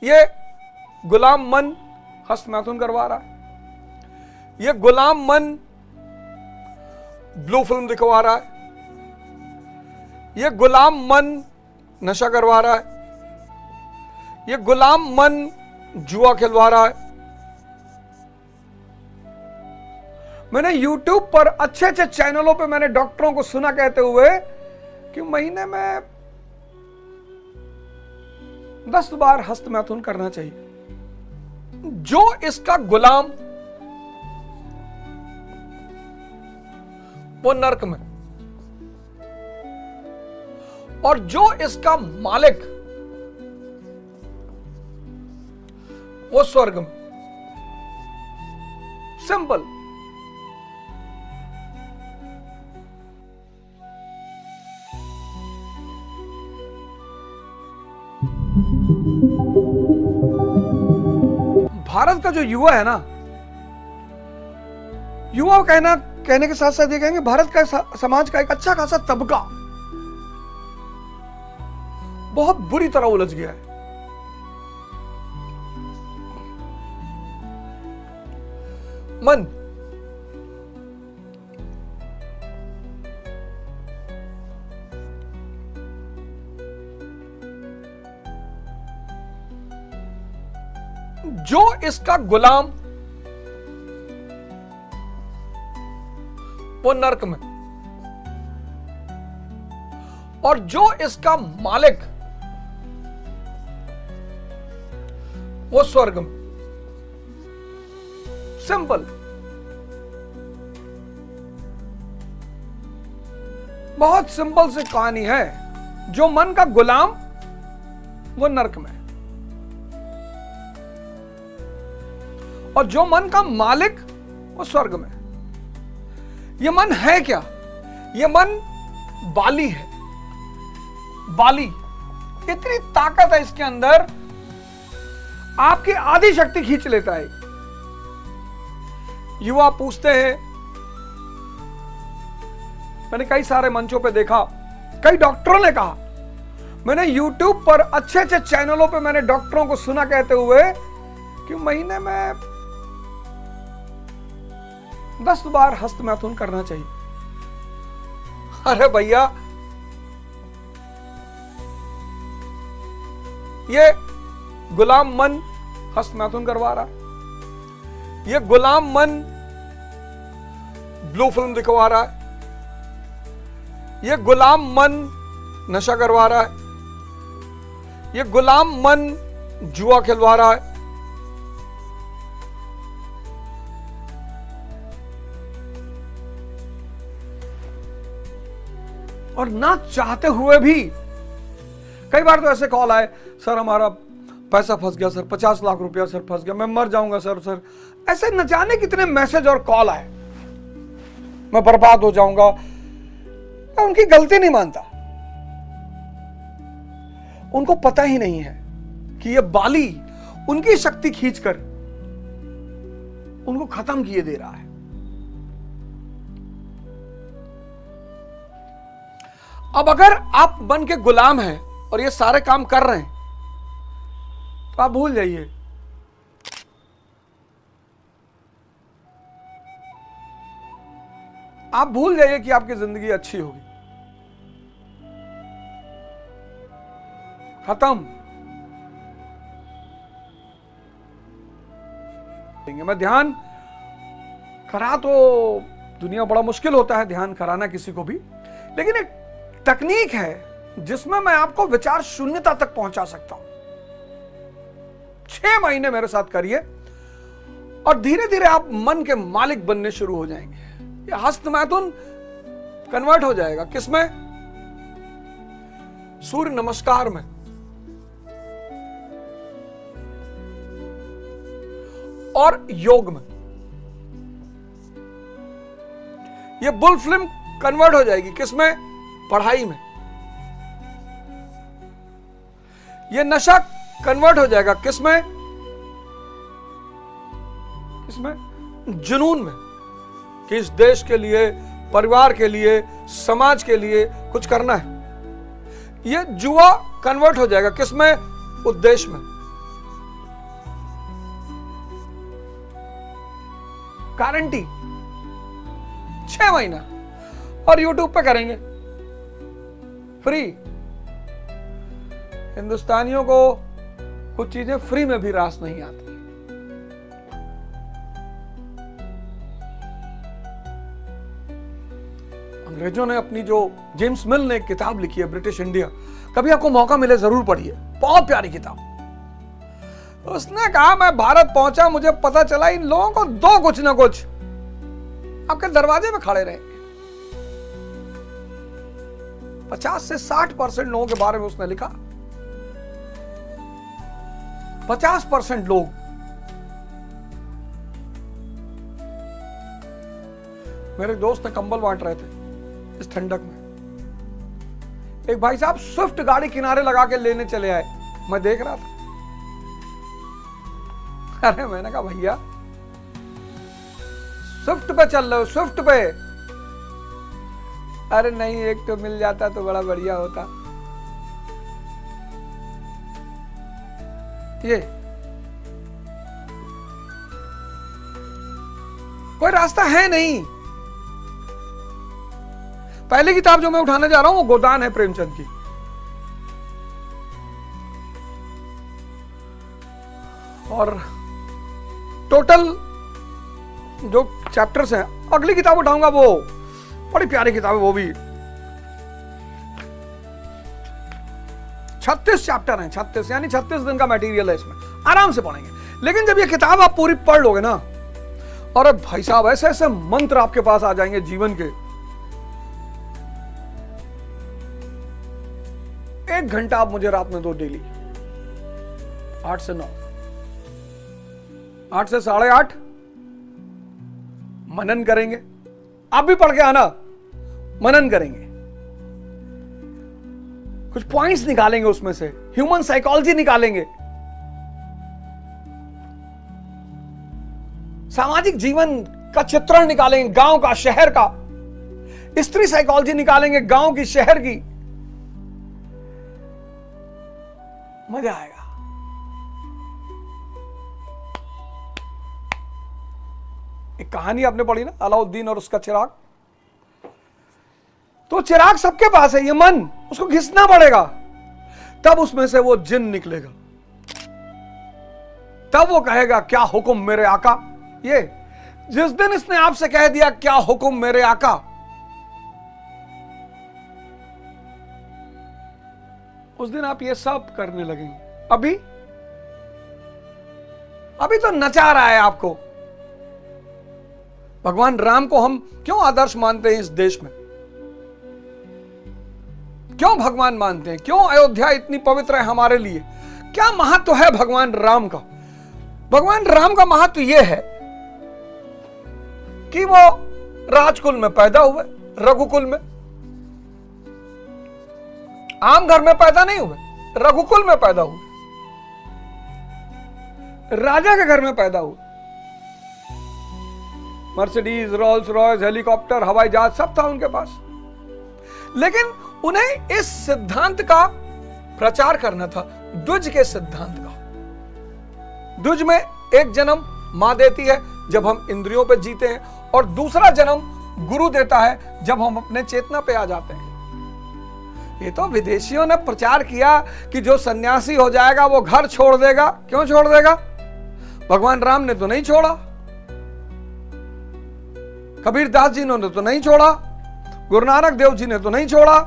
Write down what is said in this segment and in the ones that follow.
ये गुलाम मन हस्त मैथुन करवा रहा है, ये गुलाम मन ब्लू फिल्म दिखवा रहा है, ये गुलाम मन नशा करवा रहा है, ये गुलाम मन जुआ खिलवा रहा है। मैंने YouTube पर अच्छे अच्छे चैनलों पे मैंने डॉक्टरों को सुना कहते हुए कि महीने में 10 बार हस्त मैथुन करना चाहिए। जो इसका गुलाम वो नर्क में, और जो इसका मालिक वो स्वर्ग में। सिंपल। भारत का जो युवा है ना, युवा कहने के साथ साथ ये कहेंगे भारत का समाज का एक अच्छा खासा तबका बहुत बुरी तरह उलझ गया है। मन जो इसका गुलाम वो नर्क में, और जो इसका मालिक वो स्वर्ग में। सिंपल। बहुत सिंपल सी कहानी है। जो मन का गुलाम वो नर्क में, और जो मन का मालिक वो स्वर्ग में। ये मन है क्या? ये मन बाली है। बाली, इतनी ताकत है इसके अंदर, आपकी आधी शक्ति खींच लेता है। युवा पूछते हैं, मैंने कई सारे मंचों पे देखा, कई डॉक्टरों ने कहा, मैंने YouTube पर अच्छे अच्छे चैनलों पे मैंने डॉक्टरों को सुना कहते हुए कि महीने में 10 बार हस्त मैथुन करना चाहिए। अरे भैया, ये गुलाम मन हस्त मैथुन करवा रहा है, ये गुलाम मन ब्लू फिल्म दिखवा रहा है, ये गुलाम मन नशा करवा रहा है, ये गुलाम मन जुआ खिलवा रहा है। और ना चाहते हुए भी कई बार तो ऐसे कॉल आए, सर हमारा पैसा फंस गया, सर 50 लाख रुपया सर फंस गया, मैं मर जाऊंगा सर। ऐसे न जाने कितने मैसेज और कॉल आए, मैं बर्बाद हो जाऊंगा। मैं उनकी गलती नहीं मानता, उनको पता ही नहीं है कि ये बाली उनकी शक्ति खींचकर उनको खत्म किए दे रहा है। अब अगर आप मन के गुलाम हैं और ये सारे काम कर रहे हैं तो आप भूल जाइए, आप भूल जाइए कि आपकी जिंदगी अच्छी होगी। खत्म। मैं ध्यान करा तो दुनिया बड़ा मुश्किल होता है ध्यान कराना किसी को भी, लेकिन एक तकनीक है जिसमें मैं आपको विचार शून्यता तक पहुंचा सकता हूं। 6 महीने मेरे साथ करिए और धीरे धीरे आप मन के मालिक बनने शुरू हो जाएंगे। ये हस्त मैथुन कन्वर्ट हो जाएगा किसमें? सूर्य नमस्कार में, और योग में। ये बुल फिल्म कन्वर्ट हो जाएगी किसमें? पढ़ाई में। ये नशा कन्वर्ट हो जाएगा किसमें? किसमें? जुनून में, कि इस देश के लिए, परिवार के लिए, समाज के लिए कुछ करना है। ये जुआ कन्वर्ट हो जाएगा किसमें? उद्देश्य में। गारंटी 6 महीना, और YouTube पे करेंगे फ्री। हिंदुस्तानियों को कुछ चीजें फ्री में भी रास नहीं आती। अंग्रेजों ने अपनी, जो जेम्स मिल ने एक किताब लिखी है ब्रिटिश इंडिया, कभी आपको मौका मिले जरूर पढ़िए, बहुत प्यारी किताब। उसने कहा मैं भारत पहुंचा, मुझे पता चला इन लोगों को दो कुछ ना कुछ आपके दरवाजे में खड़े रहेंगे। 50 से 60% लोगों के बारे में उसने लिखा। 50% लोग मेरे दोस्त ने कंबल बांट रहे थे इस ठंडक में। एक भाई साहब स्विफ्ट गाड़ी किनारे लगा के लेने चले आए, मैं देख रहा था। अरे मैंने कहा भैया स्विफ्ट पे चल रहे हो, स्विफ्ट पे? अरे नहीं, एक तो मिल जाता तो बड़ा बढ़िया होता। ये कोई रास्ता है नहीं। पहली किताब जो मैं उठाने जा रहा हूं वो गोदान है प्रेमचंद की। और टोटल जो चैप्टर्स हैं, अगली किताब उठाऊंगा वो बड़ी प्यारी किताब है, वो भी 36 चैप्टर हैं, 36 यानी 36 दिन का मटेरियल है, इसमें आराम से पढ़ेंगे। लेकिन जब ये किताब आप पूरी पढ़ लोगे ना, और भाई साहब ऐसे ऐसे मंत्र आपके पास आ जाएंगे जीवन के। 1 घंटा आप मुझे रात में दो डेली, 8 से 9, 8 से 8:30 मनन करेंगे। आप भी पढ़ के आना, मनन करेंगे, कुछ पॉइंट्स निकालेंगे उसमें से, ह्यूमन साइकोलॉजी निकालेंगे, सामाजिक जीवन का चित्रण निकालेंगे, गांव का, शहर का, स्त्री साइकोलॉजी निकालेंगे, गांव की, शहर की। मजा आएगा। एक कहानी आपने पढ़ी ना, अलाउद्दीन और उसका चिराग। तो चिराग सबके पास है, ये मन, उसको घिसना पड़ेगा, तब उसमें से वो जिन निकलेगा, तब वो कहेगा क्या हुक्म मेरे आका। ये जिस दिन इसने आपसे कह दिया क्या हुक्म मेरे आका, उस दिन आप ये सब करने लगेंगे। अभी तो नचा रहा है आपको। भगवान राम को हम क्यों आदर्श मानते हैं इस देश में? क्यों भगवान मानते हैं? क्यों अयोध्या इतनी पवित्र है हमारे लिए? क्या महत्व है भगवान राम का? भगवान राम का महत्व यह है कि वो राजकुल में पैदा हुए, रघुकुल में, आम घर में पैदा नहीं हुए, रघुकुल में पैदा हुए, राजा के घर में पैदा हुए। मर्सिडीज, रोल्स रॉयस, हेलीकॉप्टर, हवाई जहाज सब था उनके पास। लेकिन उन्हें इस सिद्धांत का प्रचार करना था, द्विज के सिद्धांत का। द्विज में एक जन्म मां देती है जब हम इंद्रियों पे जीते हैं, और दूसरा जन्म गुरु देता है जब हम अपने चेतना पे आ जाते हैं। ये तो विदेशियों ने प्रचार किया कि जो सन्यासी हो जाएगा वो घर छोड़ देगा। क्यों छोड़ देगा? भगवान राम ने तो नहीं छोड़ा, कबीरदास जी ने तो नहीं छोड़ा, गुरु नानक देव जी ने तो नहीं छोड़ा,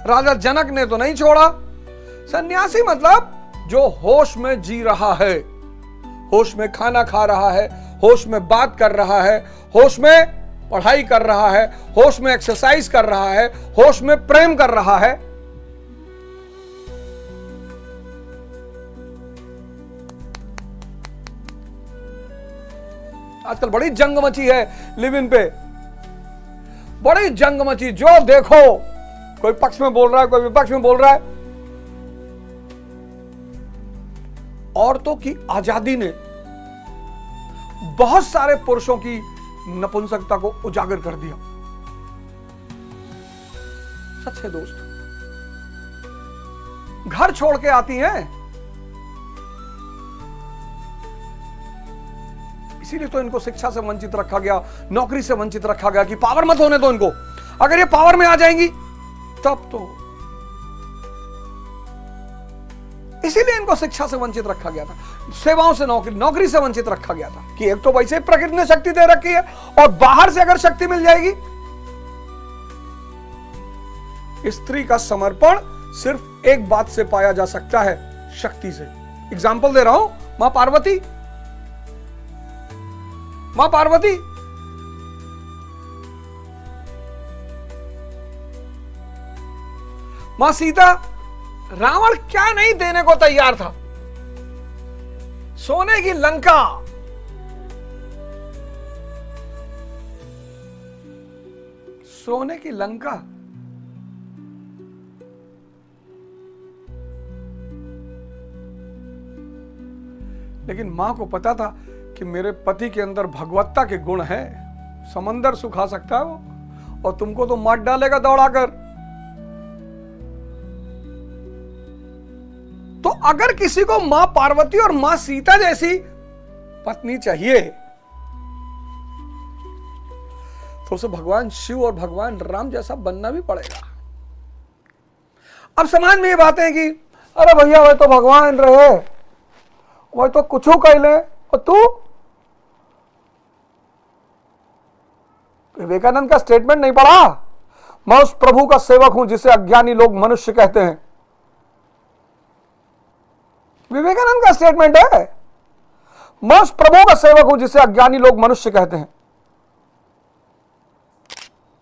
राजा जनक ने तो नहीं छोड़ा। सन्यासी मतलब जो होश में जी रहा है, होश में खाना खा रहा है, होश में बात कर रहा है, होश में पढ़ाई कर रहा है, होश में एक्सरसाइज कर रहा है, होश में प्रेम कर रहा है। आजकल बड़ी जंग मची है लिव इन पे, बड़ी जंग मची। जो देखो कोई पक्ष में बोल रहा है, कोई विपक्ष में बोल रहा है। औरतों की आजादी ने बहुत सारे पुरुषों की नपुंसकता को उजागर कर दिया। सच है दोस्त, घर छोड़ के आती हैं, इसीलिए तो इनको शिक्षा से वंचित रखा गया, नौकरी से वंचित रखा गया कि पावर मत होने दो इनको, अगर ये पावर में आ जाएंगी तब तो। इसीलिए इनको शिक्षा से वंचित रखा गया था, सेवाओं से, नौकरी से वंचित रखा गया था कि एक तो वैसे ही प्रकृति ने शक्ति दे रखी है और बाहर से अगर शक्ति मिल जाएगी। स्त्री का समर्पण सिर्फ एक बात से पाया जा सकता है, शक्ति से। एग्जाम्पल दे रहा हूं, मां पार्वती, मां पार्वती मां सीता, रावण क्या नहीं देने को तैयार था, सोने की लंका, सोने की लंका। लेकिन मां को पता था कि मेरे पति के अंदर भगवत्ता के गुण हैं, समंदर सुखा सकता है वो, और तुमको तो मार डालेगा दौड़ाकर। तो अगर किसी को मां पार्वती और मां सीता जैसी पत्नी चाहिए तो उसे भगवान शिव और भगवान राम जैसा बनना भी पड़ेगा। अब समाज में ये बातें हैं कि अरे भैया वह तो भगवान रहे, वह तो कुछ कह ले, और तू। विवेकानंद का स्टेटमेंट नहीं पढ़ा, मैं उस प्रभु का सेवक हूं जिसे अज्ञानी लोग मनुष्य कहते हैं। विवेकानंद का स्टेटमेंट है, मैं उस प्रभु का सेवक हूं जिसे अज्ञानी लोग मनुष्य कहते हैं।